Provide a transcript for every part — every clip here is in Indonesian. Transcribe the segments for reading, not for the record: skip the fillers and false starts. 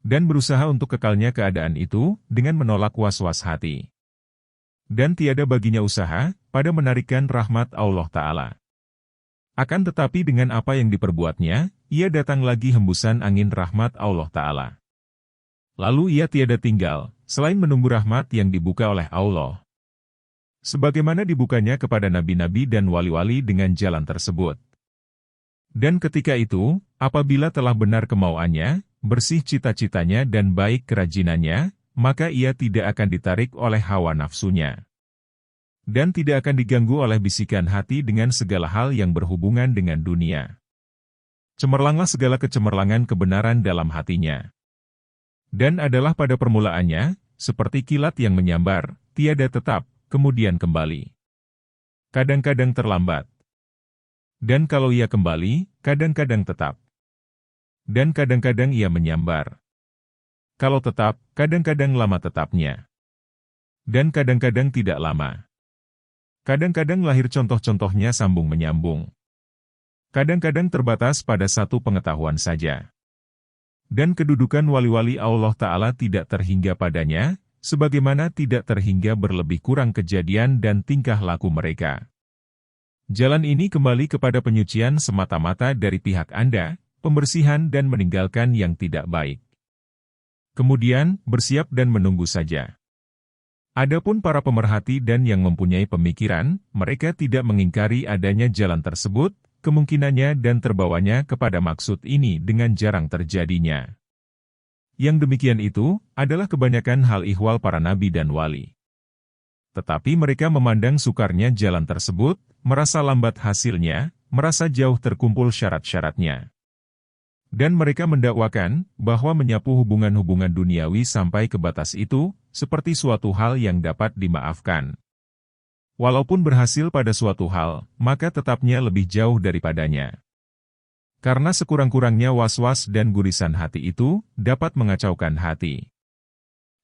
dan berusaha untuk kekalnya keadaan itu dengan menolak was-was hati. Dan tiada baginya usaha pada menarikkan rahmat Allah Ta'ala. Akan tetapi dengan apa yang diperbuatnya, ia datang lagi hembusan angin rahmat Allah Ta'ala. Lalu ia tiada tinggal, selain menunggu rahmat yang dibuka oleh Allah. Sebagaimana dibukanya kepada nabi-nabi dan wali-wali dengan jalan tersebut. Dan ketika itu, apabila telah benar kemauannya, bersih cita-citanya dan baik kerajinannya, maka ia tidak akan ditarik oleh hawa nafsunya. Dan tidak akan diganggu oleh bisikan hati dengan segala hal yang berhubungan dengan dunia. Cemerlanglah segala kecemerlangan kebenaran dalam hatinya. Dan adalah pada permulaannya, seperti kilat yang menyambar, tiada tetap, kemudian kembali. Kadang-kadang terlambat. Dan kalau ia kembali, kadang-kadang tetap. Dan kadang-kadang ia menyambar. Kalau tetap, kadang-kadang lama tetapnya. Dan kadang-kadang tidak lama. Kadang-kadang lahir contoh-contohnya sambung menyambung. Kadang-kadang terbatas pada satu pengetahuan saja. Dan kedudukan wali-wali Allah Ta'ala tidak terhingga padanya, sebagaimana tidak terhingga berlebih kurang kejadian dan tingkah laku mereka. Jalan ini kembali kepada penyucian semata-mata dari pihak Anda, pembersihan dan meninggalkan yang tidak baik. Kemudian, bersiap dan menunggu saja. Adapun para pemerhati dan yang mempunyai pemikiran, mereka tidak mengingkari adanya jalan tersebut, kemungkinannya dan terbawanya kepada maksud ini dengan jarang terjadinya. Yang demikian itu, adalah kebanyakan hal ihwal para nabi dan wali. Tetapi mereka memandang sukarnya jalan tersebut, merasa lambat hasilnya, merasa jauh terkumpul syarat-syaratnya. Dan mereka mendakwakan bahwa menyapu hubungan-hubungan duniawi sampai ke batas itu, seperti suatu hal yang dapat dimaafkan. Walaupun berhasil pada suatu hal, maka tetapnya lebih jauh daripadanya. Karena sekurang-kurangnya was-was dan gurisan hati itu, dapat mengacaukan hati.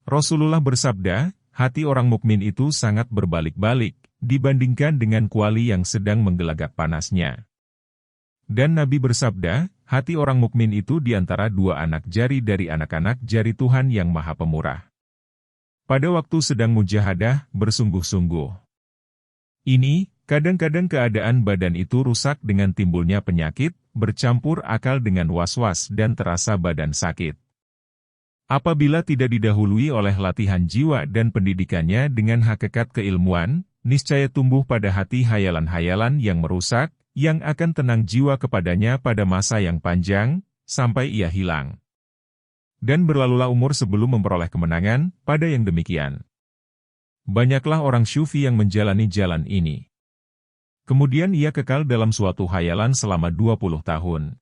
Rasulullah bersabda, hati orang mukmin itu sangat berbalik-balik, dibandingkan dengan kuali yang sedang menggelagak panasnya. Dan Nabi bersabda, hati orang mukmin itu di antara dua anak jari dari anak-anak jari Tuhan yang Maha Pemurah. Pada waktu sedang mujahadah, bersungguh-sungguh. Ini, kadang-kadang keadaan badan itu rusak dengan timbulnya penyakit, bercampur akal dengan was-was dan terasa badan sakit. Apabila tidak didahului oleh latihan jiwa dan pendidikannya dengan hakikat keilmuan, niscaya tumbuh pada hati hayalan-hayalan yang merusak, yang akan tenang jiwa kepadanya pada masa yang panjang, sampai ia hilang. Dan berlalulah umur sebelum memperoleh kemenangan, pada yang demikian. Banyaklah orang syufi yang menjalani jalan ini. Kemudian ia kekal dalam suatu hayalan selama 20 tahun.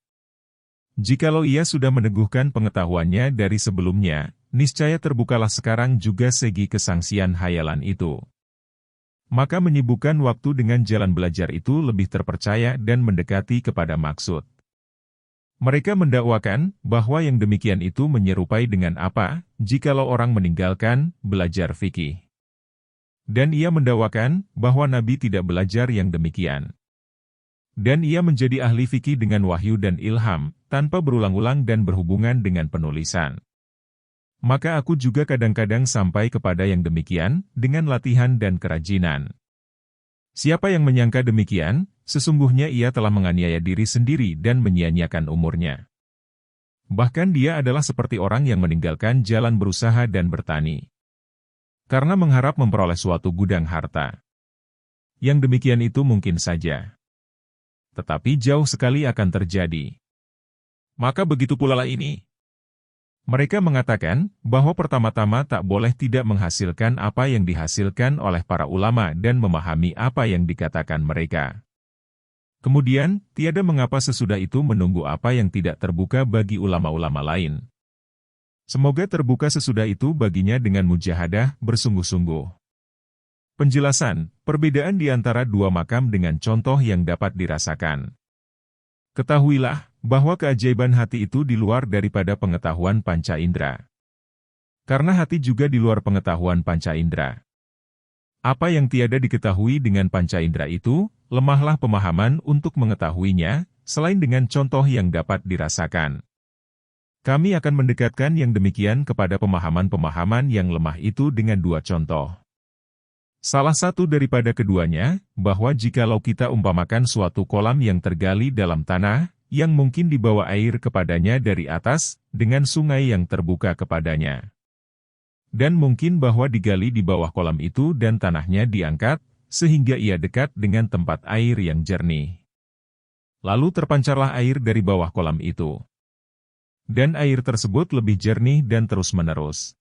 Jikalau ia sudah meneguhkan pengetahuannya dari sebelumnya, niscaya terbukalah sekarang juga segi kesangsian hayalan itu. Maka menyibukkan waktu dengan jalan belajar itu lebih terpercaya dan mendekati kepada maksud. Mereka mendakwakan bahwa yang demikian itu menyerupai dengan apa, jikalau orang meninggalkan belajar fikih. Dan ia mendakwakan bahwa Nabi tidak belajar yang demikian. Dan ia menjadi ahli fikih dengan wahyu dan ilham, tanpa berulang-ulang dan berhubungan dengan penulisan. Maka aku juga kadang-kadang sampai kepada yang demikian, dengan latihan dan kerajinan. Siapa yang menyangka demikian, sesungguhnya ia telah menganiaya diri sendiri dan menyia-nyiakan umurnya. Bahkan dia adalah seperti orang yang meninggalkan jalan berusaha dan bertani. Karena mengharap memperoleh suatu gudang harta. Yang demikian itu mungkin saja. Tetapi jauh sekali akan terjadi. Maka begitu pula lah ini. Mereka mengatakan bahwa pertama-tama tak boleh tidak menghasilkan apa yang dihasilkan oleh para ulama dan memahami apa yang dikatakan mereka. Kemudian, tiada mengapa sesudah itu menunggu apa yang tidak terbuka bagi ulama-ulama lain. Semoga terbuka sesudah itu baginya dengan mujahadah bersungguh-sungguh. Penjelasan, perbedaan di antara dua makam dengan contoh yang dapat dirasakan. Ketahuilah, bahwa keajaiban hati itu di luar daripada pengetahuan panca indera. Karena hati juga di luar pengetahuan panca indera. Apa yang tiada diketahui dengan panca indera itu, lemahlah pemahaman untuk mengetahuinya, selain dengan contoh yang dapat dirasakan. Kami akan mendekatkan yang demikian kepada pemahaman-pemahaman yang lemah itu dengan dua contoh. Salah satu daripada keduanya, bahwa jikalau kita umpamakan suatu kolam yang tergali dalam tanah, yang mungkin dibawa air kepadanya dari atas, dengan sungai yang terbuka kepadanya. Dan mungkin bahwa digali di bawah kolam itu dan tanahnya diangkat, sehingga ia dekat dengan tempat air yang jernih. Lalu terpancarlah air dari bawah kolam itu. Dan air tersebut lebih jernih dan terus-menerus.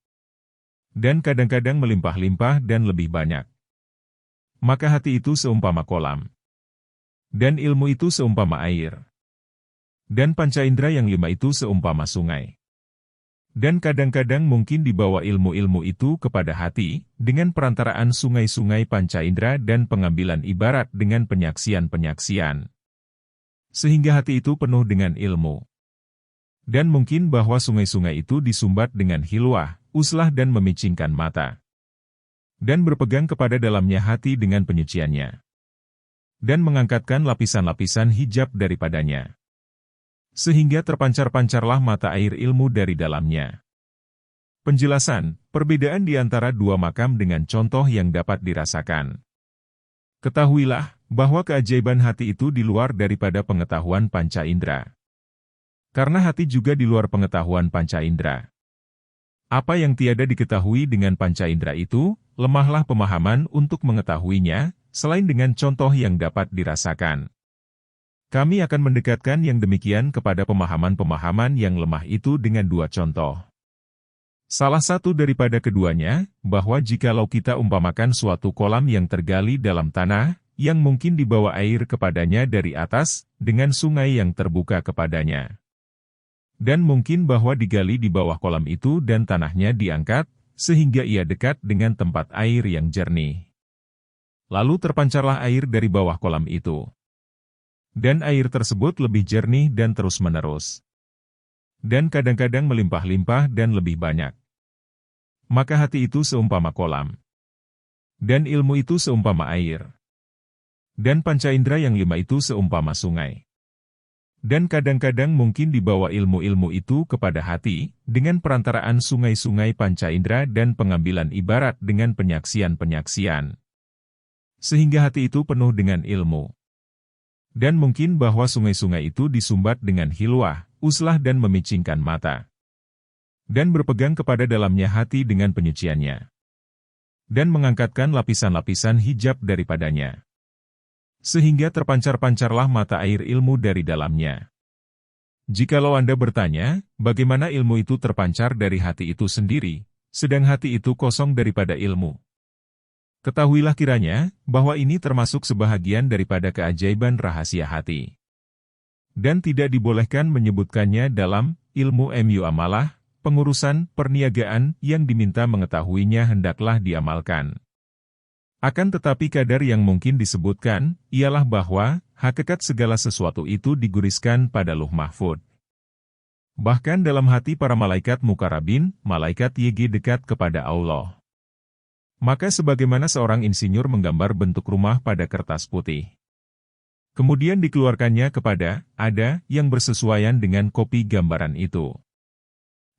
Dan kadang-kadang melimpah-limpah dan lebih banyak. Maka hati itu seumpama kolam. Dan ilmu itu seumpama air. Dan panca indera yang 5 itu seumpama sungai. Dan kadang-kadang mungkin dibawa ilmu-ilmu itu kepada hati, dengan perantaraan sungai-sungai panca indera dan pengambilan ibarat dengan penyaksian-penyaksian. Sehingga hati itu penuh dengan ilmu. Dan mungkin bahwa sungai-sungai itu disumbat dengan hilwah, uslah dan memicingkan mata. Dan berpegang kepada dalamnya hati dengan penyuciannya. Dan mengangkatkan lapisan-lapisan hijab daripadanya. Sehingga terpancar-pancarlah mata air ilmu dari dalamnya. Penjelasan, perbedaan di antara dua makam dengan contoh yang dapat dirasakan. Ketahuilah, bahwa keajaiban hati itu di luar daripada pengetahuan panca indera. Karena hati juga di luar pengetahuan panca indera. Apa yang tiada diketahui dengan panca indera itu, lemahlah pemahaman untuk mengetahuinya, selain dengan contoh yang dapat dirasakan. Kami akan mendekatkan yang demikian kepada pemahaman-pemahaman yang lemah itu dengan dua contoh. Salah satu daripada keduanya, bahwa jikalau kita umpamakan suatu kolam yang tergali dalam tanah, yang mungkin dibawa air kepadanya dari atas, dengan sungai yang terbuka kepadanya. Dan mungkin bahwa digali di bawah kolam itu dan tanahnya diangkat, sehingga ia dekat dengan tempat air yang jernih. Lalu terpancarlah air dari bawah kolam itu. Dan air tersebut lebih jernih dan terus-menerus. Dan kadang-kadang melimpah-limpah dan lebih banyak. Maka hati itu seumpama kolam. Dan ilmu itu seumpama air. Dan panca indera yang 5 itu seumpama sungai. Dan kadang-kadang mungkin dibawa ilmu-ilmu itu kepada hati, dengan perantaraan sungai-sungai panca indera dan pengambilan ibarat dengan penyaksian-penyaksian. Sehingga hati itu penuh dengan ilmu. Dan mungkin bahwa sungai-sungai itu disumbat dengan hilwah, uslah dan memicingkan mata. Dan berpegang kepada dalamnya hati dengan penyuciannya. Dan mengangkatkan lapisan-lapisan hijab daripadanya. Sehingga terpancar-pancarlah mata air ilmu dari dalamnya. Jikalau Anda bertanya, bagaimana ilmu itu terpancar dari hati itu sendiri, sedang hati itu kosong daripada ilmu? Ketahuilah kiranya, bahwa ini termasuk sebahagian daripada keajaiban rahasia hati. Dan tidak dibolehkan menyebutkannya dalam ilmu muamalah, pengurusan, perniagaan, yang diminta mengetahuinya hendaklah diamalkan. Akan tetapi kadar yang mungkin disebutkan, ialah bahwa, hakikat segala sesuatu itu diguriskan pada Lauh Mahfud. Bahkan dalam hati para malaikat mukarabin, malaikat YG dekat kepada Allah. Maka sebagaimana seorang insinyur menggambar bentuk rumah pada kertas putih. Kemudian dikeluarkannya kepada, ada, yang bersesuaian dengan kopi gambaran itu.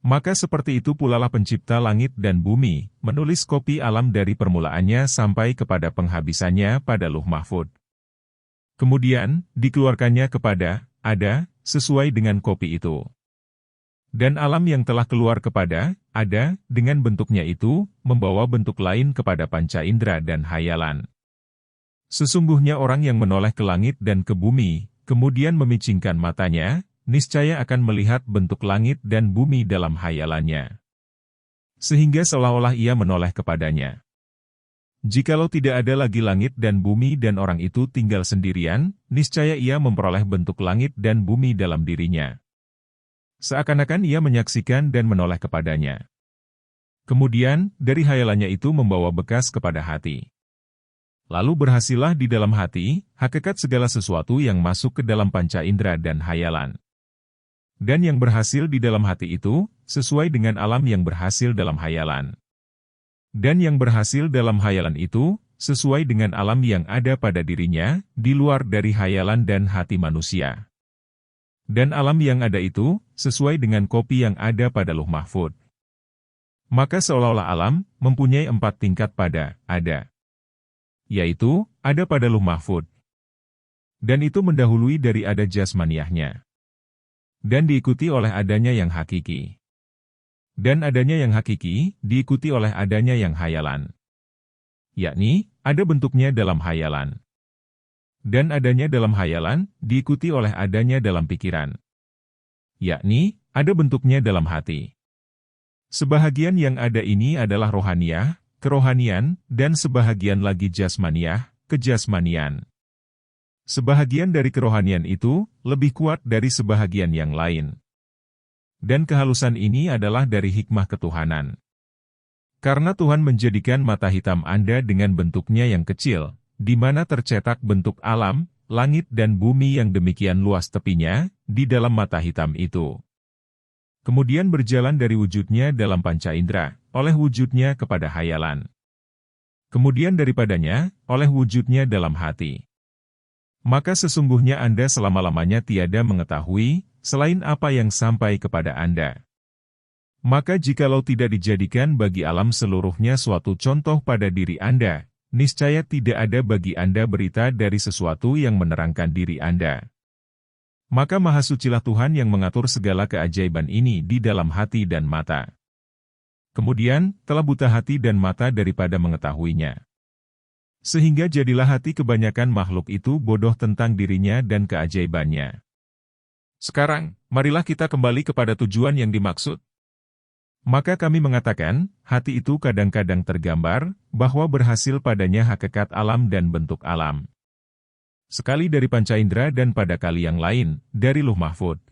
Maka seperti itu pulalah pencipta langit dan bumi, menulis kopi alam dari permulaannya sampai kepada penghabisannya pada Lauh Mahfud. Kemudian, dikeluarkannya kepada, ada, sesuai dengan kopi itu. Dan alam yang telah keluar kepada, ada, dengan bentuknya itu, membawa bentuk lain kepada panca indera dan hayalan. Sesungguhnya orang yang menoleh ke langit dan ke bumi, kemudian memicingkan matanya, niscaya akan melihat bentuk langit dan bumi dalam hayalannya. Sehingga seolah-olah ia menoleh kepadanya. Jikalau tidak ada lagi langit dan bumi dan orang itu tinggal sendirian, niscaya ia memperoleh bentuk langit dan bumi dalam dirinya. Seakan-akan ia menyaksikan dan menoleh kepadanya. Kemudian, dari hayalannya itu membawa bekas kepada hati. Lalu berhasillah di dalam hati, hakikat segala sesuatu yang masuk ke dalam panca indera dan hayalan. Dan yang berhasil di dalam hati itu, sesuai dengan alam yang berhasil dalam hayalan. Dan yang berhasil dalam hayalan itu, sesuai dengan alam yang ada pada dirinya, di luar dari hayalan dan hati manusia. Dan alam yang ada itu, sesuai dengan kopi yang ada pada Lauh Mahfudz. Maka seolah-olah alam mempunyai 4 tingkat pada ada. Yaitu, ada pada Lauh Mahfudz. Dan itu mendahului dari ada jasmaniahnya. Dan diikuti oleh adanya yang hakiki. Dan adanya yang hakiki, diikuti oleh adanya yang hayalan. Yakni, ada bentuknya dalam hayalan. Dan adanya dalam hayalan, diikuti oleh adanya dalam pikiran. Yakni, ada bentuknya dalam hati. Sebahagian yang ada ini adalah rohaniyah, kerohanian, dan sebahagian lagi jasmaniah, kejasmanian. Sebahagian dari kerohanian itu, lebih kuat dari sebahagian yang lain. Dan kehalusan ini adalah dari hikmah ketuhanan. Karena Tuhan menjadikan mata hitam Anda dengan bentuknya yang kecil, di mana tercetak bentuk alam, langit dan bumi yang demikian luas tepinya, di dalam mata hitam itu. Kemudian berjalan dari wujudnya dalam panca indera, oleh wujudnya kepada hayalan. Kemudian daripadanya, oleh wujudnya dalam hati. Maka sesungguhnya Anda selama-lamanya tiada mengetahui, selain apa yang sampai kepada Anda. Maka jikalau tidak dijadikan bagi alam seluruhnya suatu contoh pada diri Anda, niscaya tidak ada bagi Anda berita dari sesuatu yang menerangkan diri Anda. Maka Maha Sucilah Tuhan yang mengatur segala keajaiban ini di dalam hati dan mata. Kemudian, telah buta hati dan mata daripada mengetahuinya. Sehingga jadilah hati kebanyakan makhluk itu bodoh tentang dirinya dan keajaibannya. Sekarang, marilah kita kembali kepada tujuan yang dimaksud. Maka kami mengatakan, hati itu kadang-kadang tergambar, bahwa berhasil padanya hakikat alam dan bentuk alam. Sekali dari panca indera dan pada kali yang lain, dari Lauh Mahfudz.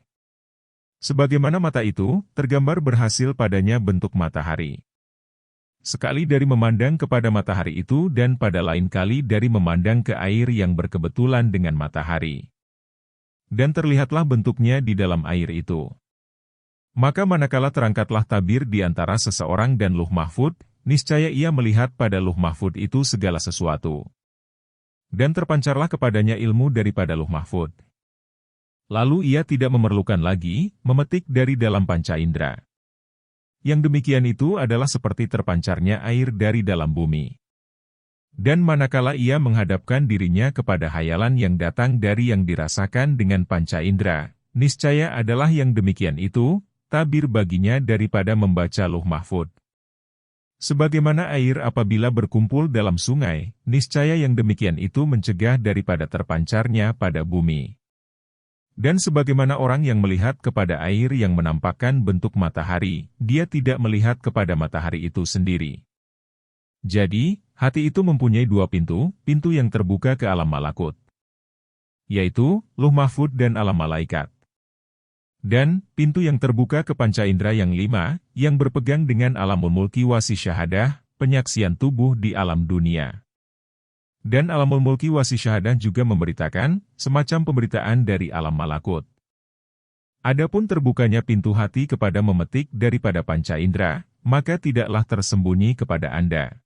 Sebagaimana mata itu, tergambar berhasil padanya bentuk matahari. Sekali dari memandang kepada matahari itu dan pada lain kali dari memandang ke air yang berkebetulan dengan matahari. Dan terlihatlah bentuknya di dalam air itu. Maka manakala terangkatlah tabir di antara seseorang dan Lauh Mahfudz, niscaya ia melihat pada Lauh Mahfudz itu segala sesuatu. Dan terpancarlah kepadanya ilmu daripada Lauh Mahfudz. Lalu ia tidak memerlukan lagi memetik dari dalam panca indera. Yang demikian itu adalah seperti terpancarnya air dari dalam bumi. Dan manakala ia menghadapkan dirinya kepada hayalan yang datang dari yang dirasakan dengan panca indera, niscaya adalah yang demikian itu, tabir baginya daripada membaca Lauh Mahfudz. Sebagaimana air apabila berkumpul dalam sungai, niscaya yang demikian itu mencegah daripada terpancarnya pada bumi. Dan sebagaimana orang yang melihat kepada air yang menampakkan bentuk matahari, dia tidak melihat kepada matahari itu sendiri. Jadi, hati itu mempunyai 2 pintu, pintu yang terbuka ke alam malakut. Yaitu, Lauh Mahfudz dan alam malaikat. Dan, pintu yang terbuka ke panca indera yang 5, yang berpegang dengan alamul mulki wasi syahadah, penyaksian tubuh di alam dunia. Dan alamul mulki wasi syahadah juga memberitakan, semacam pemberitaan dari alam malakut. Adapun terbukanya pintu hati kepada memetik daripada panca indera, maka tidaklah tersembunyi kepada Anda.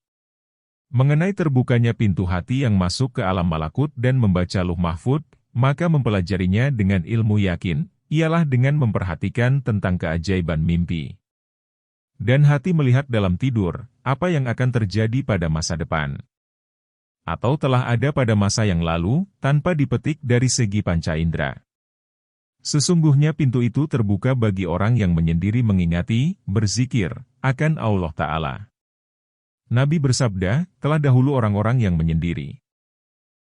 Mengenai terbukanya pintu hati yang masuk ke alam malakut dan membaca Lauh Mahfudz, maka mempelajarinya dengan ilmu yakin, ialah dengan memperhatikan tentang keajaiban mimpi. Dan hati melihat dalam tidur, apa yang akan terjadi pada masa depan. Atau telah ada pada masa yang lalu, tanpa dipetik dari segi panca indera. Sesungguhnya pintu itu terbuka bagi orang yang menyendiri mengingati, berzikir, akan Allah Ta'ala. Nabi bersabda, telah dahulu orang-orang yang menyendiri.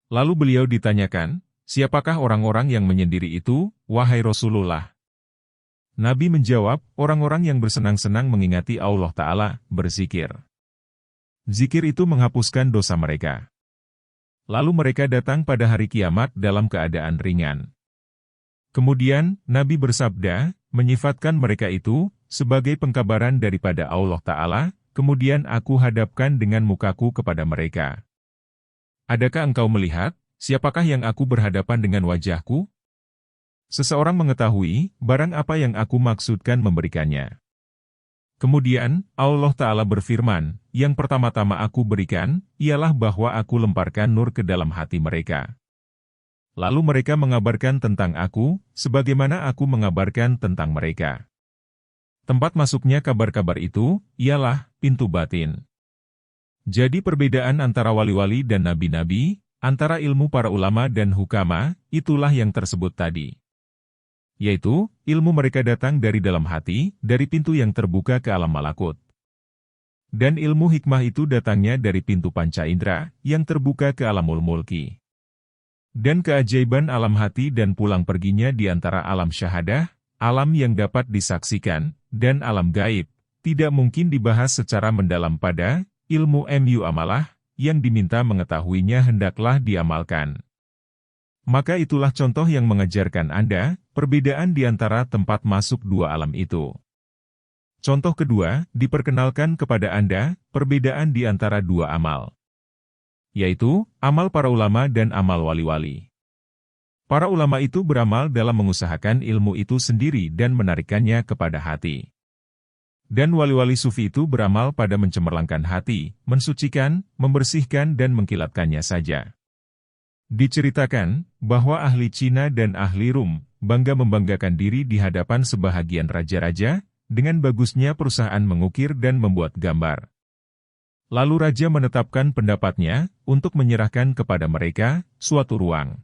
Lalu beliau ditanyakan, siapakah orang-orang yang menyendiri itu, wahai Rasulullah? Nabi menjawab, orang-orang yang bersenang-senang mengingati Allah Ta'ala, berzikir. Zikir itu menghapuskan dosa mereka. Lalu mereka datang pada hari kiamat dalam keadaan ringan. Kemudian, Nabi bersabda, menyifatkan mereka itu, sebagai pengkabaran daripada Allah Ta'ala, kemudian aku hadapkan dengan mukaku kepada mereka. Adakah engkau melihat, siapakah yang aku berhadapan dengan wajahku? Seseorang mengetahui, barang apa yang aku maksudkan memberikannya. Kemudian, Allah Ta'ala berfirman, yang pertama-tama aku berikan, ialah bahwa aku lemparkan nur ke dalam hati mereka. Lalu mereka mengabarkan tentang aku, sebagaimana aku mengabarkan tentang mereka. Tempat masuknya kabar-kabar itu, ialah pintu batin. Jadi perbedaan antara wali-wali dan nabi-nabi, antara ilmu para ulama dan hukama, itulah yang tersebut tadi. Yaitu, ilmu mereka datang dari dalam hati, dari pintu yang terbuka ke alam malakut. Dan ilmu hikmah itu datangnya dari pintu panca indera, yang terbuka ke alamul mulki. Dan keajaiban alam hati dan pulang perginya di antara alam syahadah, alam yang dapat disaksikan, dan alam gaib, tidak mungkin dibahas secara mendalam pada ilmu muamalah, yang diminta mengetahuinya hendaklah diamalkan. Maka itulah contoh yang mengajarkan Anda, perbedaan di antara tempat masuk dua alam itu. Contoh kedua, diperkenalkan kepada Anda, perbedaan di antara dua amal. Yaitu, amal para ulama dan amal wali-wali. Para ulama itu beramal dalam mengusahakan ilmu itu sendiri dan menarikkannya kepada hati. Dan wali-wali sufi itu beramal pada mencemerlangkan hati, mensucikan, membersihkan dan mengkilatkannya saja. Diceritakan, bahwa ahli Cina dan ahli Rum, bangga membanggakan diri di hadapan sebahagian raja-raja, dengan bagusnya perusahaan mengukir dan membuat gambar. Lalu raja menetapkan pendapatnya, untuk menyerahkan kepada mereka, suatu ruang.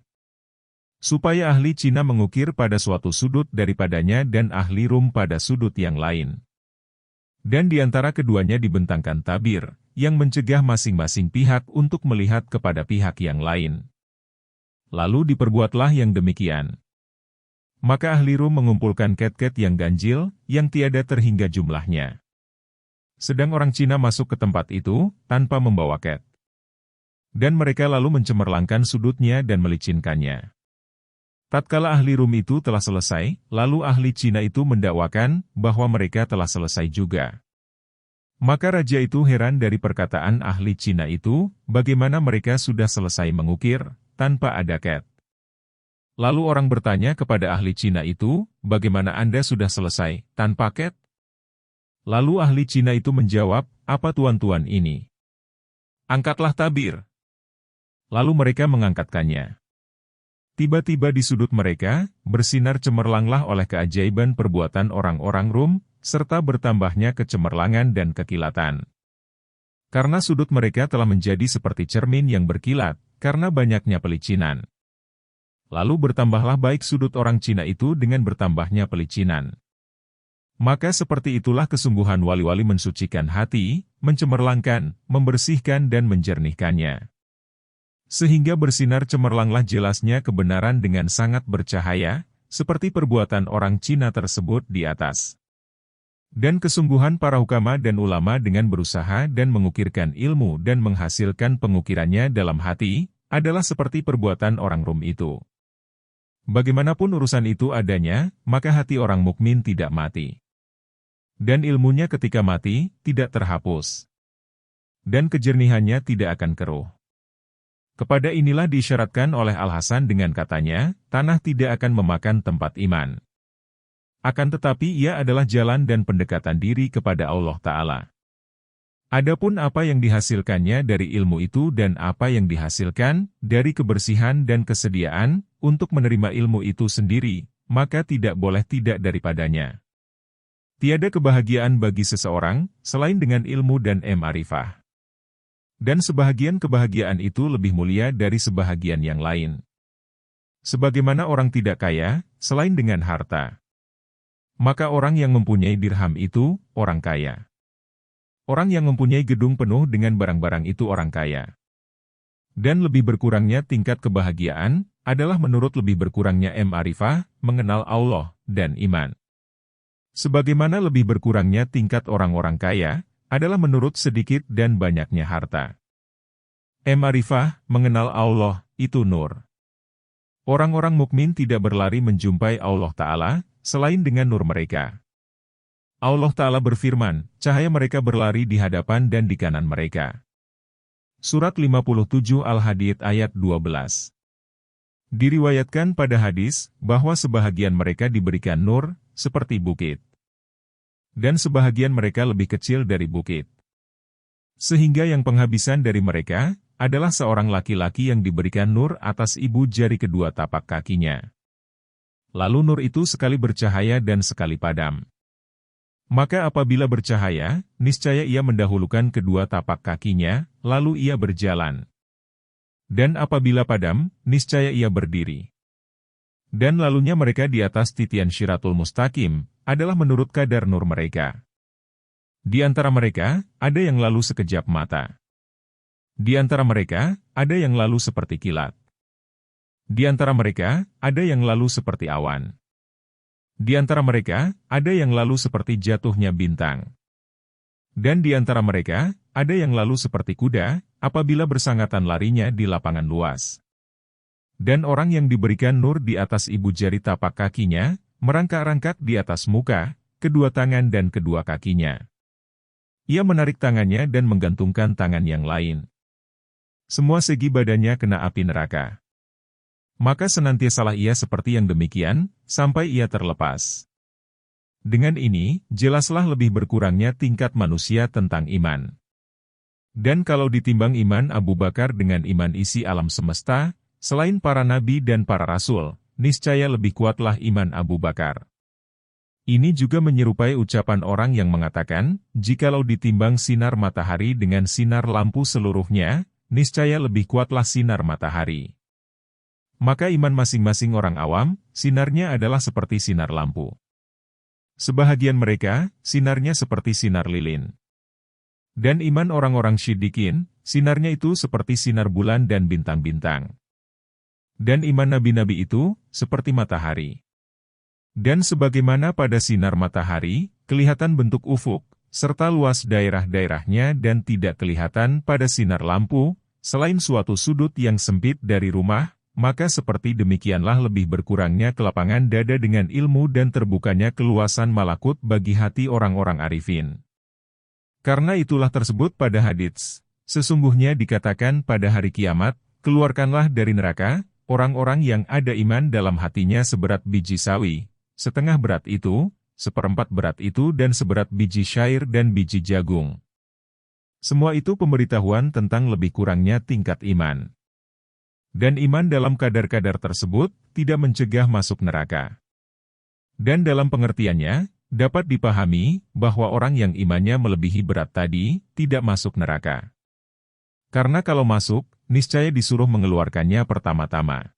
Supaya ahli Cina mengukir pada suatu sudut daripadanya dan ahli Rum pada sudut yang lain. Dan di antara keduanya dibentangkan tabir, yang mencegah masing-masing pihak untuk melihat kepada pihak yang lain. Lalu diperbuatlah yang demikian. Maka ahli Rum mengumpulkan ket-ket yang ganjil, yang tiada terhingga jumlahnya. Sedang orang Cina masuk ke tempat itu, tanpa membawa ket. Dan mereka lalu mencemerlangkan sudutnya dan melicinkannya. Tatkala ahli Rum itu telah selesai, lalu ahli Cina itu mendakwakan, bahwa mereka telah selesai juga. Maka raja itu heran dari perkataan ahli Cina itu, bagaimana mereka sudah selesai mengukir, tanpa ada ket. Lalu orang bertanya kepada ahli Cina itu, bagaimana Anda sudah selesai, tanpa ket? Lalu ahli Cina itu menjawab, apa tuan-tuan ini? Angkatlah tabir. Lalu mereka mengangkatkannya. Tiba-tiba di sudut mereka, bersinar cemerlanglah oleh keajaiban perbuatan orang-orang Rum, serta bertambahnya kecemerlangan dan kekilatan. Karena sudut mereka telah menjadi seperti cermin yang berkilat, karena banyaknya pelicinan. Lalu bertambahlah baik sudut orang Cina itu dengan bertambahnya pelicinan. Maka seperti itulah kesungguhan wali-wali mensucikan hati, mencemerlangkan, membersihkan dan menjernihkannya. Sehingga bersinar cemerlanglah jelasnya kebenaran dengan sangat bercahaya, seperti perbuatan orang Cina tersebut di atas. Dan kesungguhan para hukama dan ulama dengan berusaha dan mengukirkan ilmu dan menghasilkan pengukirannya dalam hati, adalah seperti perbuatan orang Rum itu. Bagaimanapun urusan itu adanya, maka hati orang mukmin tidak mati. Dan ilmunya ketika mati, tidak terhapus. Dan kejernihannya tidak akan keruh. Kepada inilah diisyaratkan oleh Al-Hasan dengan katanya, tanah tidak akan memakan tempat iman. Akan tetapi ia adalah jalan dan pendekatan diri kepada Allah Ta'ala. Adapun apa yang dihasilkannya dari ilmu itu dan apa yang dihasilkan dari kebersihan dan kesediaan untuk menerima ilmu itu sendiri, maka tidak boleh tidak daripadanya. Tiada kebahagiaan bagi seseorang, selain dengan ilmu dan ma'rifah. Dan sebahagian kebahagiaan itu lebih mulia dari sebahagian yang lain. Sebagaimana orang tidak kaya, selain dengan harta. Maka orang yang mempunyai dirham itu, orang kaya. Orang yang mempunyai gedung penuh dengan barang-barang itu orang kaya. Dan lebih berkurangnya tingkat kebahagiaan, adalah menurut lebih berkurangnya ma'rifah, mengenal Allah, dan iman. Sebagaimana lebih berkurangnya tingkat orang-orang kaya, adalah menurut sedikit dan banyaknya harta. Ma'rifah, mengenal Allah, itu nur. Orang-orang mukmin tidak berlari menjumpai Allah Ta'ala, selain dengan nur mereka. Allah Ta'ala berfirman, cahaya mereka berlari di hadapan dan di kanan mereka. Surat 57 Al-Hadid ayat 12. Diriwayatkan pada hadis, bahwa sebahagian mereka diberikan nur, seperti bukit. Dan sebahagian mereka lebih kecil dari bukit. Sehingga yang penghabisan dari mereka, adalah seorang laki-laki yang diberikan nur atas ibu jari kedua tapak kakinya. Lalu nur itu sekali bercahaya dan sekali padam. Maka apabila bercahaya, niscaya ia mendahulukan kedua tapak kakinya, lalu ia berjalan. Dan apabila padam, niscaya ia berdiri. Dan lalunya mereka di atas titian Syiratul Mustaqim, adalah menurut kadar nur mereka. Di antara mereka, ada yang lalu sekejap mata. Di antara mereka, ada yang lalu seperti kilat. Di antara mereka, ada yang lalu seperti awan. Di antara mereka, ada yang lalu seperti jatuhnya bintang. Dan di antara mereka, ada yang lalu seperti kuda, apabila bersangatan larinya di lapangan luas. Dan orang yang diberikan nur di atas ibu jari tapak kakinya, merangkak-rangkak di atas muka, kedua tangan dan kedua kakinya. Ia menarik tangannya dan menggantungkan tangan yang lain. Semua segi badannya kena api neraka. Maka senantiasalah ia seperti yang demikian, sampai ia terlepas. Dengan ini, jelaslah lebih berkurangnya tingkat manusia tentang iman. Dan kalau ditimbang iman Abu Bakar dengan iman isi alam semesta, selain para nabi dan para rasul, niscaya lebih kuatlah iman Abu Bakar. Ini juga menyerupai ucapan orang yang mengatakan, jikalau ditimbang sinar matahari dengan sinar lampu seluruhnya, niscaya lebih kuatlah sinar matahari. Maka iman masing-masing orang awam, sinarnya adalah seperti sinar lampu. Sebahagian mereka, sinarnya seperti sinar lilin. Dan iman orang-orang syiddiqin, sinarnya itu seperti sinar bulan dan bintang-bintang. Dan iman nabi-nabi itu, seperti matahari. Dan sebagaimana pada sinar matahari, kelihatan bentuk ufuk, serta luas daerah-daerahnya dan tidak kelihatan pada sinar lampu, selain suatu sudut yang sempit dari rumah, maka seperti demikianlah lebih berkurangnya kelapangan dada dengan ilmu dan terbukanya keluasan malakut bagi hati orang-orang arifin. Karena itulah tersebut pada hadits, sesungguhnya dikatakan pada hari kiamat, keluarkanlah dari neraka, orang-orang yang ada iman dalam hatinya seberat biji sawi, setengah berat itu, seperempat berat itu dan seberat biji syair dan biji jagung. Semua itu pemberitahuan tentang lebih kurangnya tingkat iman. Dan iman dalam kadar-kadar tersebut tidak mencegah masuk neraka. Dan dalam pengertiannya, dapat dipahami bahwa orang yang imannya melebihi berat tadi tidak masuk neraka. Karena kalau masuk, niscaya disuruh mengeluarkannya pertama-tama.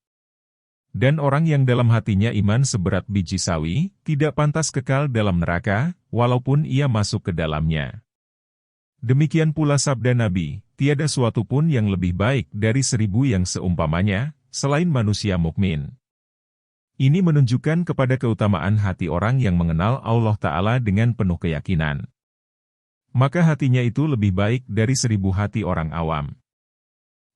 Dan orang yang dalam hatinya iman seberat biji sawi, tidak pantas kekal dalam neraka, walaupun ia masuk ke dalamnya. Demikian pula sabda Nabi, tiada suatu pun yang lebih baik dari 1000 yang seumpamanya, selain manusia mukmin. Ini menunjukkan kepada keutamaan hati orang yang mengenal Allah Ta'ala dengan penuh keyakinan. Maka hatinya itu lebih baik dari 1000 hati orang awam.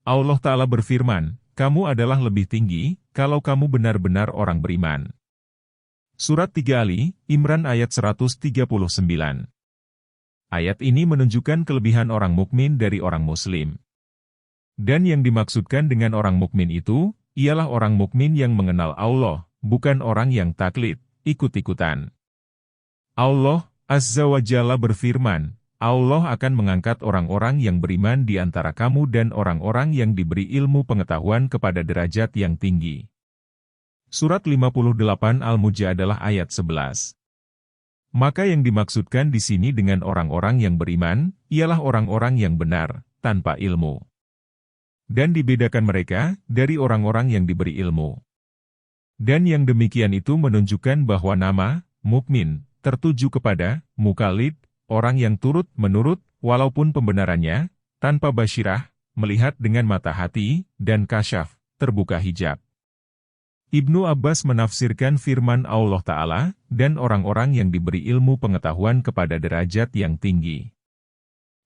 Allah Ta'ala berfirman, kamu adalah lebih tinggi, kalau kamu benar-benar orang beriman. Surat 3 Ali, Imran ayat 139. Ayat ini menunjukkan kelebihan orang mukmin dari orang muslim. Dan yang dimaksudkan dengan orang mukmin itu, ialah orang mukmin yang mengenal Allah, bukan orang yang taklid, ikut-ikutan. Allah, Azza wa Jalla berfirman, Allah akan mengangkat orang-orang yang beriman di antara kamu dan orang-orang yang diberi ilmu pengetahuan kepada derajat yang tinggi. Surat 58 Al-Mujadalah ayat 11. Maka yang dimaksudkan di sini dengan orang-orang yang beriman, ialah orang-orang yang benar, tanpa ilmu. Dan dibedakan mereka dari orang-orang yang diberi ilmu. Dan yang demikian itu menunjukkan bahwa nama, mukmin, tertuju kepada, mukallid, orang yang turut menurut, walaupun pembenarannya, tanpa basyirah, melihat dengan mata hati, dan kasyaf, terbuka hijab. Ibnu Abbas menafsirkan firman Allah Ta'ala, dan orang-orang yang diberi ilmu pengetahuan kepada derajat yang tinggi.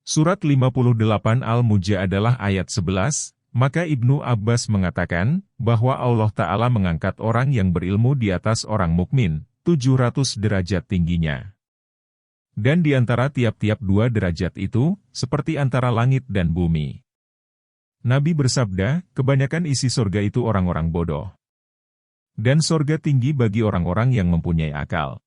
Surat 58 Al-Mujadalah ayat 11, maka Ibnu Abbas mengatakan, bahwa Allah Ta'ala mengangkat orang yang berilmu di atas orang mukmin, 700 derajat tingginya. Dan di antara tiap-tiap 2 derajat itu, seperti antara langit dan bumi. Nabi bersabda, kebanyakan isi surga itu orang-orang bodoh. Dan sorga tinggi bagi orang-orang yang mempunyai akal.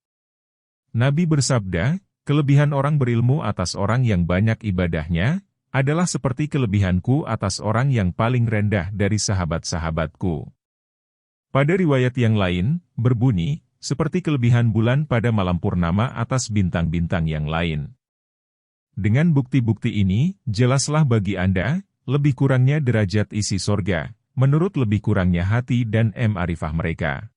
Nabi bersabda, kelebihan orang berilmu atas orang yang banyak ibadahnya, adalah seperti kelebihanku atas orang yang paling rendah dari sahabat-sahabatku. Pada riwayat yang lain, berbunyi, seperti kelebihan bulan pada malam purnama atas bintang-bintang yang lain. Dengan bukti-bukti ini, jelaslah bagi Anda, lebih kurangnya derajat isi sorga, menurut lebih kurangnya hati dan ma'rifah mereka.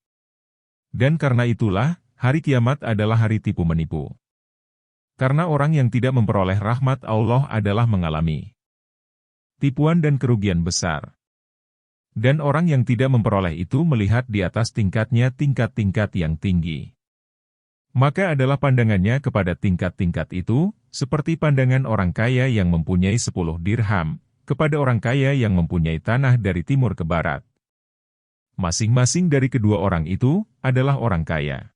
Dan karena itulah, hari kiamat adalah hari tipu-menipu. Karena orang yang tidak memperoleh rahmat Allah adalah mengalami tipuan dan kerugian besar. Dan orang yang tidak memperoleh itu melihat di atas tingkatnya tingkat-tingkat yang tinggi. Maka adalah pandangannya kepada tingkat-tingkat itu, seperti pandangan orang kaya yang mempunyai 10 dirham, kepada orang kaya yang mempunyai tanah dari timur ke barat. Masing-masing dari kedua orang itu adalah orang kaya.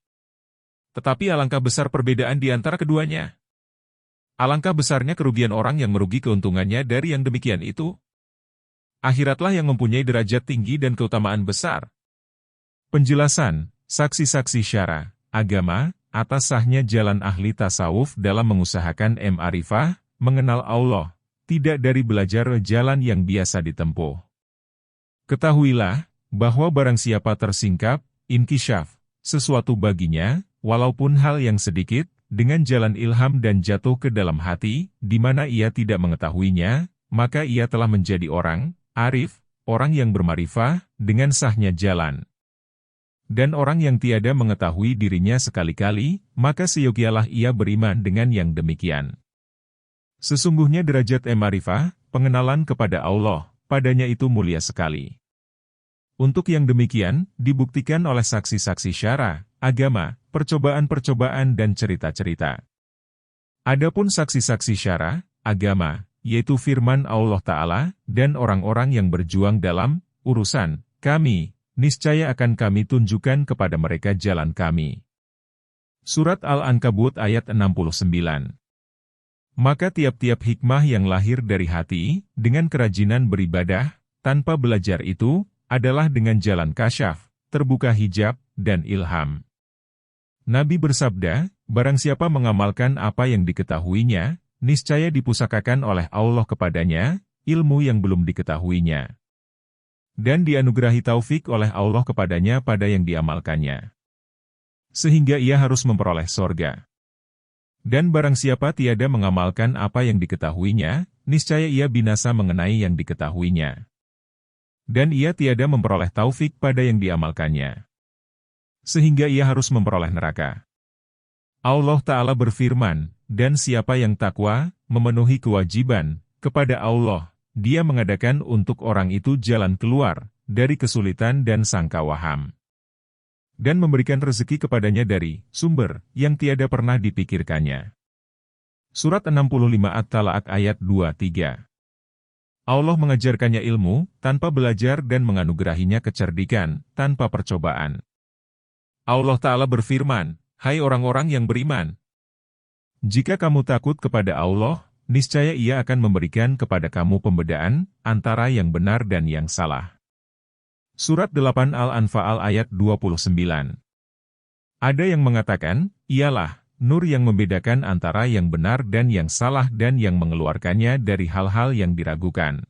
Tetapi alangkah besar perbedaan di antara keduanya. Alangkah besarnya kerugian orang yang merugi keuntungannya dari yang demikian itu. Akhiratlah yang mempunyai derajat tinggi dan keutamaan besar. Penjelasan, saksi-saksi syara, agama, atas sahnya jalan ahli tasawuf dalam mengusahakan ma'rifah, mengenal Allah, tidak dari belajar jalan yang biasa ditempuh. Ketahuilah, bahwa barang siapa tersingkap, inkisyaf, sesuatu baginya, walaupun hal yang sedikit, dengan jalan ilham dan jatuh ke dalam hati, di mana ia tidak mengetahuinya, maka ia telah menjadi orang, arif, orang yang bermarifah, dengan sahnya jalan. Dan orang yang tiada mengetahui dirinya sekali-kali, maka seyogialah ia beriman dengan yang demikian. Sesungguhnya derajat ma'rifah, pengenalan kepada Allah, padanya itu mulia sekali. Untuk yang demikian, dibuktikan oleh saksi-saksi syara, agama, percobaan-percobaan dan cerita-cerita. Adapun saksi-saksi syara, agama, yaitu firman Allah Ta'ala, dan orang-orang yang berjuang dalam urusan kami, niscaya akan kami tunjukkan kepada mereka jalan kami. Surat Al-Ankabut ayat 69. Maka tiap-tiap hikmah yang lahir dari hati, dengan kerajinan beribadah, tanpa belajar itu, adalah dengan jalan kasyaf, terbuka hijab, dan ilham. Nabi bersabda, barang siapa mengamalkan apa yang diketahuinya, niscaya dipusakakan oleh Allah kepadanya, ilmu yang belum diketahuinya. Dan dianugerahi taufik oleh Allah kepadanya pada yang diamalkannya. Sehingga ia harus memperoleh sorga. Dan barang siapa tiada mengamalkan apa yang diketahuinya, niscaya ia binasa mengenai yang diketahuinya. Dan ia tiada memperoleh taufik pada yang diamalkannya. Sehingga ia harus memperoleh neraka. Allah Ta'ala berfirman, dan siapa yang takwa, memenuhi kewajiban, kepada Allah, Dia mengadakan untuk orang itu jalan keluar, dari kesulitan dan sangka waham. Dan memberikan rezeki kepadanya dari sumber, yang tiada pernah dipikirkannya. Surat 65 At-Talaq ayat 2-3. Allah mengajarkannya ilmu, tanpa belajar dan menganugerahinya kecerdikan, tanpa percobaan. Allah Ta'ala berfirman, hai orang-orang yang beriman. Jika kamu takut kepada Allah, niscaya Ia akan memberikan kepada kamu pembedaan, antara yang benar dan yang salah. Surat 8 Al-Anfal ayat 29. Ada yang mengatakan, ialah, nur yang membedakan antara yang benar dan yang salah dan yang mengeluarkannya dari hal-hal yang diragukan.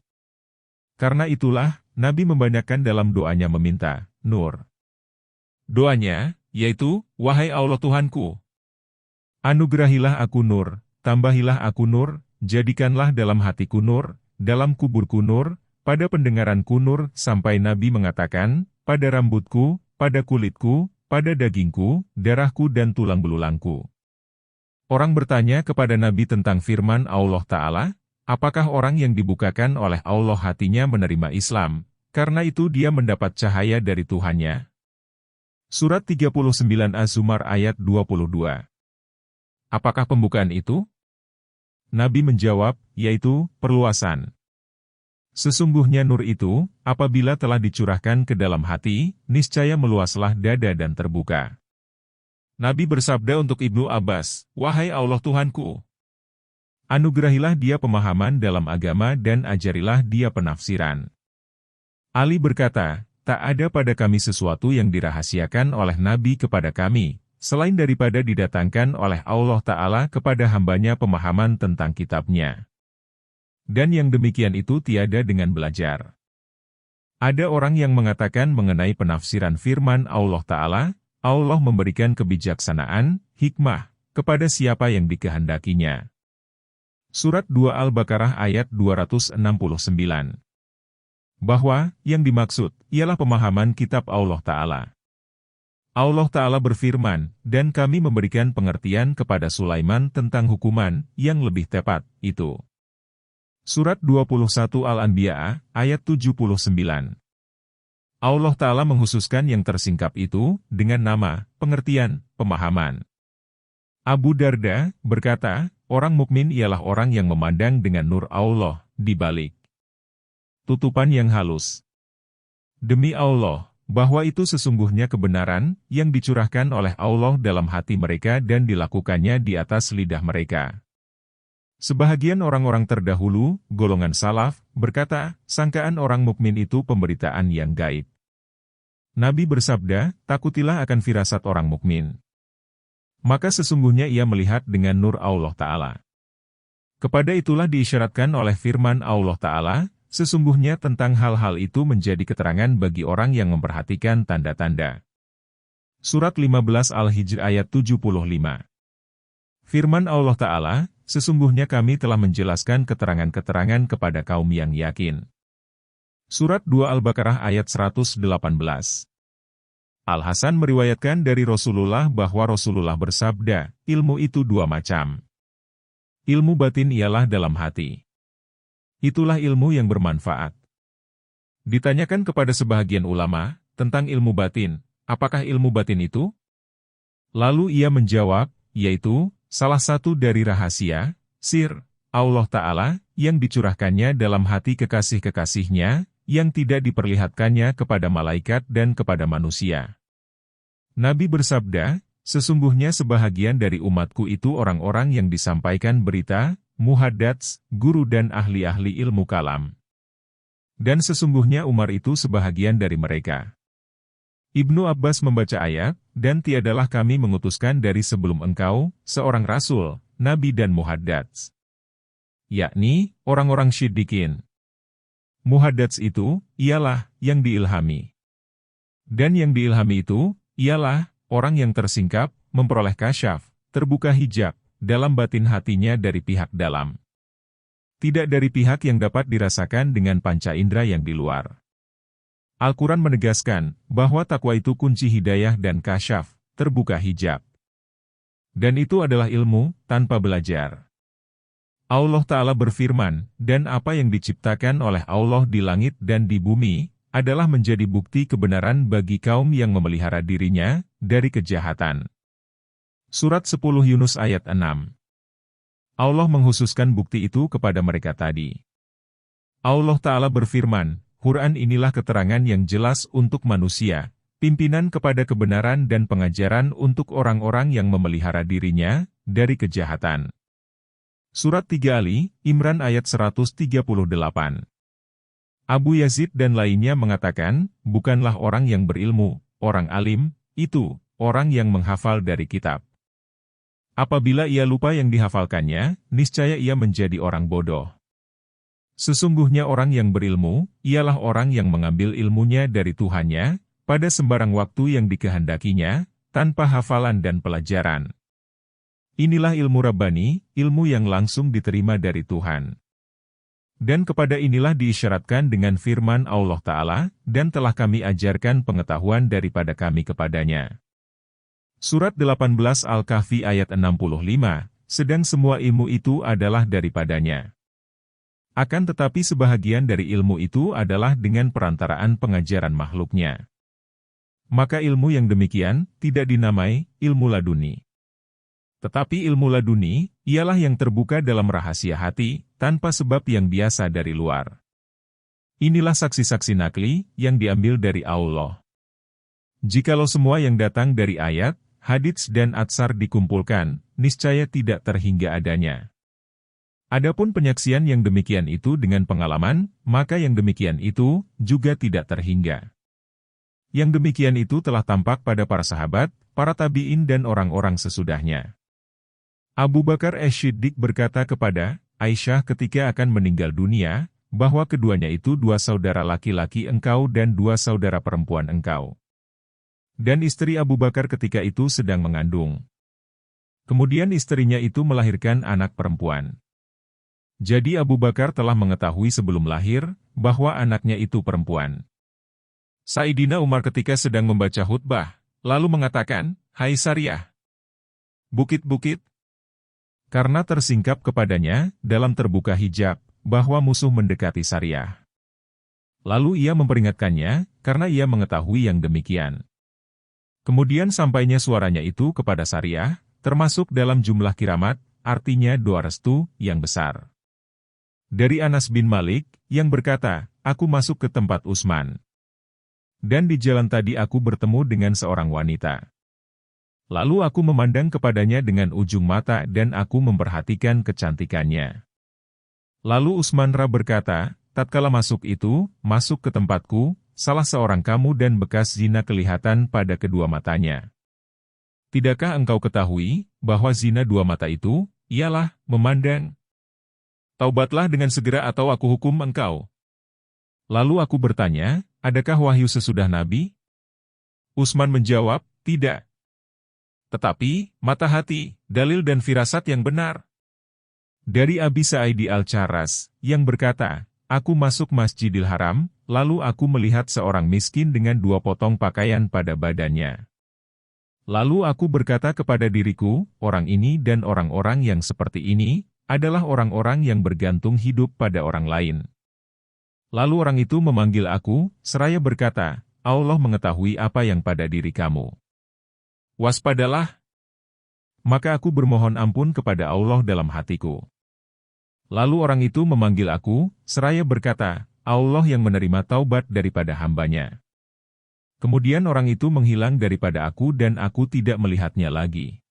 Karena itulah, Nabi membanyakan dalam doanya meminta, nur. Doanya, yaitu, wahai Allah Tuhanku, anugerahilah aku nur, tambahilah aku nur, jadikanlah dalam hatiku nur, dalam kuburku nur, pada pendengaranku nur, sampai Nabi mengatakan, pada rambutku, pada kulitku, pada dagingku, darahku dan tulang belulangku. Orang bertanya kepada Nabi tentang firman Allah Ta'ala, apakah orang yang dibukakan oleh Allah hatinya menerima Islam, karena itu dia mendapat cahaya dari Tuhannya? Surat 39 Az-Zumar ayat 22. Apakah pembukaan itu? Nabi menjawab, yaitu, perluasan. Sesungguhnya nur itu, apabila telah dicurahkan ke dalam hati, niscaya meluaslah dada dan terbuka. Nabi bersabda untuk Ibnu Abbas, wahai Allah Tuhanku, anugerahilah dia pemahaman dalam agama dan ajarilah dia penafsiran. Ali berkata, tak ada pada kami sesuatu yang dirahasiakan oleh Nabi kepada kami, selain daripada didatangkan oleh Allah Ta'ala kepada hambanya pemahaman tentang kitabnya. Dan yang demikian itu tiada dengan belajar. Ada orang yang mengatakan mengenai penafsiran firman Allah Ta'ala, Allah memberikan kebijaksanaan, hikmah, kepada siapa yang dikehendakinya. Surat 2 Al-Baqarah ayat 269. Bahwa, yang dimaksud, ialah pemahaman kitab Allah Ta'ala. Allah Ta'ala berfirman, dan kami memberikan pengertian kepada Sulaiman tentang hukuman yang lebih tepat, itu. Surat 21 Al-Anbiya, ayat 79. Allah Ta'ala menghususkan yang tersingkap itu, dengan nama, pengertian, pemahaman. Abu Darda berkata, orang mukmin ialah orang yang memandang dengan nur Allah, di balik tutupan yang halus. Demi Allah, bahwa itu sesungguhnya kebenaran, yang dicurahkan oleh Allah dalam hati mereka dan dilakukannya di atas lidah mereka. Sebahagian orang-orang terdahulu, golongan salaf, berkata, sangkaan orang mukmin itu pemberitaan yang gaib. Nabi bersabda, takutilah akan firasat orang mukmin. Maka sesungguhnya ia melihat dengan nur Allah Ta'ala. Kepada itulah diisyaratkan oleh firman Allah Ta'ala, sesungguhnya tentang hal-hal itu menjadi keterangan bagi orang yang memperhatikan tanda-tanda. Surat 15 Al-Hijr ayat 75. Firman Allah Ta'ala, sesungguhnya kami telah menjelaskan keterangan-keterangan kepada kaum yang yakin. Surat 2 Al-Baqarah ayat 118. Al-Hasan meriwayatkan dari Rasulullah bahwa Rasulullah bersabda, ilmu itu dua macam. Ilmu batin ialah dalam hati. Itulah ilmu yang bermanfaat. Ditanyakan kepada sebahagian ulama, tentang ilmu batin, apakah ilmu batin itu? Lalu ia menjawab, yaitu, salah satu dari rahasia, sir, Allah Ta'ala, yang dicurahkannya dalam hati kekasih-kekasihnya, yang tidak diperlihatkannya kepada malaikat dan kepada manusia. Nabi bersabda, sesungguhnya sebahagian dari umatku itu orang-orang yang disampaikan berita, muhaddats, guru dan ahli-ahli ilmu kalam. Dan sesungguhnya Umar itu sebahagian dari mereka. Ibnu Abbas membaca ayat, dan tiadalah kami mengutuskan dari sebelum engkau, seorang rasul, nabi dan muhaddats. Yakni, orang-orang syiddiqin. Muhaddats itu, ialah, yang diilhami. Dan yang diilhami itu, ialah, orang yang tersingkap, memperoleh kasyaf, terbuka hijab, dalam batin hatinya dari pihak dalam. Tidak dari pihak yang dapat dirasakan dengan panca indera yang di luar. Al-Quran menegaskan, bahwa takwa itu kunci hidayah dan kasyaf, terbuka hijab. Dan itu adalah ilmu, tanpa belajar. Allah Ta'ala berfirman, dan apa yang diciptakan oleh Allah di langit dan di bumi, adalah menjadi bukti kebenaran bagi kaum yang memelihara dirinya, dari kejahatan. Surat 10 Yunus ayat 6. Allah menghususkan bukti itu kepada mereka tadi. Allah Ta'ala berfirman, Quran inilah keterangan yang jelas untuk manusia, pimpinan kepada kebenaran dan pengajaran untuk orang-orang yang memelihara dirinya, dari kejahatan. Surat 3 Ali, Imran ayat 138. Abu Yazid dan lainnya mengatakan, bukanlah orang yang berilmu, orang alim, itu, orang yang menghafal dari kitab. Apabila ia lupa yang dihafalkannya, niscaya ia menjadi orang bodoh. Sesungguhnya orang yang berilmu, ialah orang yang mengambil ilmunya dari Tuhannya, pada sembarang waktu yang dikehendakinya, tanpa hafalan dan pelajaran. Inilah ilmu Rabbani, ilmu yang langsung diterima dari Tuhan. Dan kepada inilah diisyaratkan dengan firman Allah Ta'ala, dan telah kami ajarkan pengetahuan daripada kami kepadanya. Surat 18 Al-Kahfi ayat 65, sedang semua ilmu itu adalah daripadanya. Akan tetapi sebahagian dari ilmu itu adalah dengan perantaraan pengajaran makhluknya. Maka ilmu yang demikian, tidak dinamai, ilmu laduni. Tetapi ilmu laduni, ialah yang terbuka dalam rahasia hati, tanpa sebab yang biasa dari luar. Inilah saksi-saksi nakli, yang diambil dari Allah. Jikalau semua yang datang dari ayat, hadits dan atsar dikumpulkan, niscaya tidak terhingga adanya. Adapun penyaksian yang demikian itu dengan pengalaman, maka yang demikian itu juga tidak terhingga. Yang demikian itu telah tampak pada para sahabat, para tabi'in dan orang-orang sesudahnya. Abu Bakar As-Siddiq berkata kepada Aisyah ketika akan meninggal dunia, bahwa keduanya itu dua saudara laki-laki engkau dan dua saudara perempuan engkau. Dan istri Abu Bakar ketika itu sedang mengandung. Kemudian istrinya itu melahirkan anak perempuan. Jadi Abu Bakar telah mengetahui sebelum lahir, bahwa anaknya itu perempuan. Sayyidina Umar ketika sedang membaca khutbah, lalu mengatakan, "Hai Sariyah, bukit-bukit." Karena tersingkap kepadanya, dalam terbuka hijab, bahwa musuh mendekati Sariyah. Lalu ia memperingatkannya, karena ia mengetahui yang demikian. Kemudian sampainya suaranya itu kepada Sariyah, termasuk dalam jumlah kiramat, artinya doa restu yang besar. Dari Anas bin Malik, yang berkata, "Aku masuk ke tempat Utsman. Dan di jalan tadi aku bertemu dengan seorang wanita. Lalu aku memandang kepadanya dengan ujung mata dan aku memperhatikan kecantikannya. Lalu Utsman berkata, tatkala masuk ke tempatku, salah seorang kamu dan bekas zina kelihatan pada kedua matanya. Tidakkah engkau ketahui, bahwa zina dua mata itu, ialah memandang? Taubatlah dengan segera atau aku hukum engkau." Lalu aku bertanya, adakah wahyu sesudah Nabi? Utsman menjawab, tidak. Tetapi, mata hati, dalil dan firasat yang benar. Dari Abi Sa'idi Al-Charras, yang berkata, aku masuk Masjidil Haram, lalu aku melihat seorang miskin dengan dua potong pakaian pada badannya. Lalu aku berkata kepada diriku, orang ini dan orang-orang yang seperti ini, adalah orang-orang yang bergantung hidup pada orang lain. Lalu orang itu memanggil aku, seraya berkata, Allah mengetahui apa yang pada diri kamu. Waspadalah. Maka aku bermohon ampun kepada Allah dalam hatiku. Lalu orang itu memanggil aku, seraya berkata, Allah yang menerima taubat daripada hambanya. Kemudian orang itu menghilang daripada aku dan aku tidak melihatnya lagi.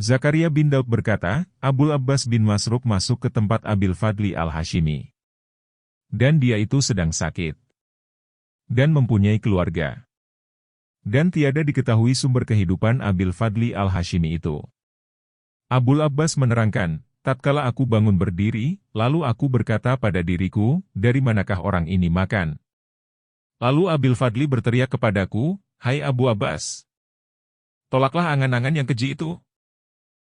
Zakaria bin Daud berkata, Abul Abbas bin Masruq masuk ke tempat Abil Fadli Al-Hashimi. Dan dia itu sedang sakit. Dan mempunyai keluarga. Dan tiada diketahui sumber kehidupan Abil Fadli Al-Hashimi itu. Abul Abbas menerangkan, tatkala aku bangun berdiri, lalu aku berkata pada diriku, dari manakah orang ini makan? Lalu Abil Fadli berteriak kepadaku, hai Abu Abbas, tolaklah angan-angan yang keji itu.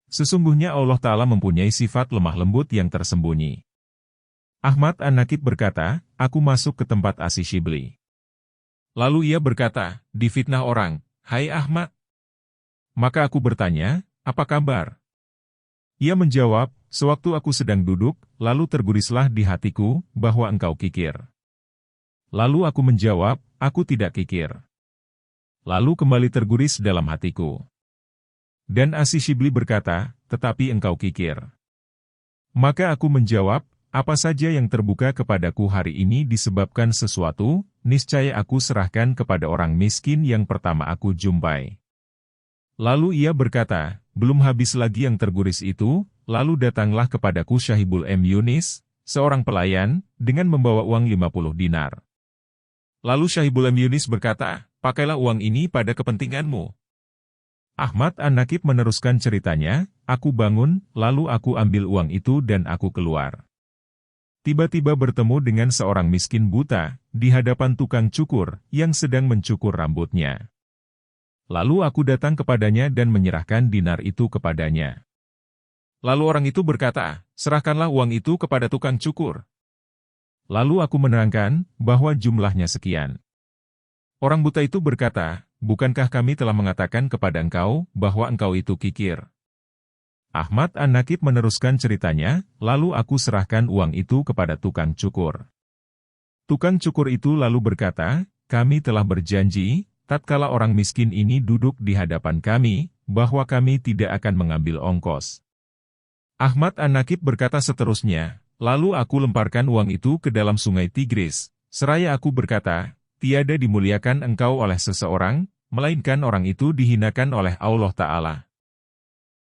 Sesungguhnya Allah Ta'ala mempunyai sifat lemah lembut yang tersembunyi. Ahmad An-Nakib berkata, aku masuk ke tempat As-Shibli. Lalu ia berkata, difitnah orang, hai Ahmad. Maka aku bertanya, apa kabar? Ia menjawab, sewaktu aku sedang duduk, lalu tergurislah di hatiku, bahwa engkau kikir. Lalu aku menjawab, aku tidak kikir. Lalu kembali terguris dalam hatiku. Dan As-Shibli berkata, tetapi engkau kikir. Maka aku menjawab, apa saja yang terbuka kepadaku hari ini disebabkan sesuatu, niscaya aku serahkan kepada orang miskin yang pertama aku jumpai. Lalu ia berkata, belum habis lagi yang terguris itu, lalu datanglah kepadaku Syahibul M. Yunis, seorang pelayan, dengan membawa uang 50 dinar. Lalu Syahibul M. Yunis berkata, pakailah uang ini pada kepentinganmu. Ahmad An-Nakib meneruskan ceritanya, aku bangun, lalu aku ambil uang itu dan aku keluar. Tiba-tiba bertemu dengan seorang miskin buta, di hadapan tukang cukur, yang sedang mencukur rambutnya. Lalu aku datang kepadanya dan menyerahkan dinar itu kepadanya. Lalu orang itu berkata, serahkanlah uang itu kepada tukang cukur. Lalu aku menerangkan, bahwa jumlahnya sekian. Orang buta itu berkata, bukankah kami telah mengatakan kepada engkau, bahwa engkau itu kikir? Ahmad An-Nakib meneruskan ceritanya, lalu aku serahkan uang itu kepada tukang cukur. Tukang cukur itu lalu berkata, kami telah berjanji, tatkala orang miskin ini duduk di hadapan kami, bahwa kami tidak akan mengambil ongkos. Ahmad An-Nakib berkata seterusnya, lalu aku lemparkan uang itu ke dalam sungai Tigris, seraya aku berkata, tiada dimuliakan engkau oleh seseorang, melainkan orang itu dihinakan oleh Allah Ta'ala.